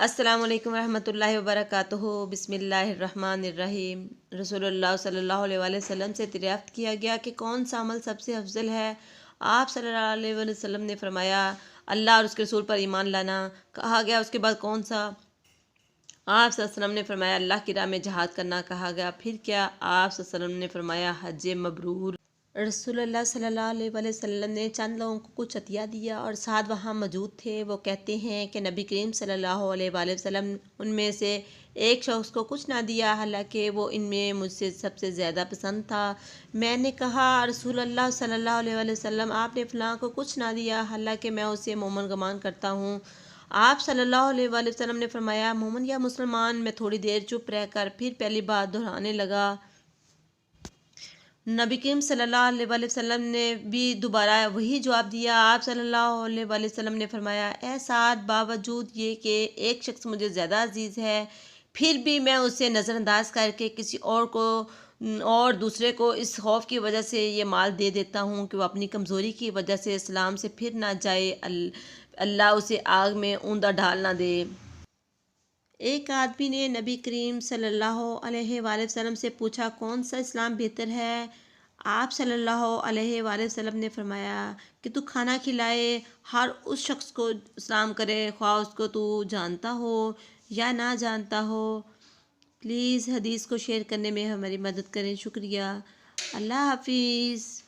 السلام علیکم ورحمۃ اللہ وبرکاتہ۔ بسم اللہ الرحمن الرحیم۔ رسول اللہ صلی اللہ علیہ وآلہ وسلم سے دریافت کیا گیا کہ کون سا عمل سب سے افضل ہے؟ آپ صلی اللہ علیہ وآلہ وسلم نے فرمایا اللہ اور اس کے رسول پر ایمان لانا۔ کہا گیا اس کے بعد کون سا؟ آپ صلی اللہ علیہ وسلم نے فرمایا اللہ کی راہ میں جہاد کرنا۔ کہا گیا پھر کیا؟ آپ صلی اللہ علیہ وسلم نے فرمایا حج مبرور۔ رسول اللہ صلی اللہ علیہ وآلہ وسلم نے چند لوگوں کو کچھ عطیہ دیا اور ساتھ وہاں موجود تھے۔ وہ کہتے ہیں کہ نبی کریم صلی اللہ علیہ وآلہ وسلم ان میں سے ایک شخص کو کچھ نہ دیا، حالانکہ وہ ان میں مجھ سے سب سے زیادہ پسند تھا۔ میں نے کہا رسول اللہ صلی اللہ علیہ وآلہ وسلم آپ نے فلاں کو کچھ نہ دیا، حالانکہ میں اسے مومن گمان کرتا ہوں۔ آپ صلی اللہ علیہ وآلہ وسلم نے فرمایا مومن یا مسلمان؟ میں تھوڑی دیر چپ رہ کر پھر پہلی بات دہرانے لگا۔ نبی کریم صلی اللہ علیہ وآلہ وسلم نے بھی دوبارہ وہی جواب دیا۔ آپ صلی اللہ علیہ وآلہ وسلم نے فرمایا اے سعد، باوجود یہ کہ ایک شخص مجھے زیادہ عزیز ہے، پھر بھی میں اسے نظر انداز کر کے کسی اور دوسرے کو اس خوف کی وجہ سے یہ مال دے دیتا ہوں کہ وہ اپنی کمزوری کی وجہ سے اسلام سے پھر نہ جائے، اللہ اسے آگ میں اوندا ڈال نہ دے۔ ایک آدمی نے نبی کریم صلی اللہ علیہ وآلہ وسلم سے پوچھا کون سا اسلام بہتر ہے؟ آپ صلی اللہ علیہ وآلہ وسلم نے فرمایا کہ تو کھانا کھلائے ہر اس شخص کو سلام کرے، خواہ اس کو تو جانتا ہو یا نہ جانتا ہو۔ پلیز حدیث کو شیئر کرنے میں ہماری مدد کریں، شکریہ۔ اللہ حافظ۔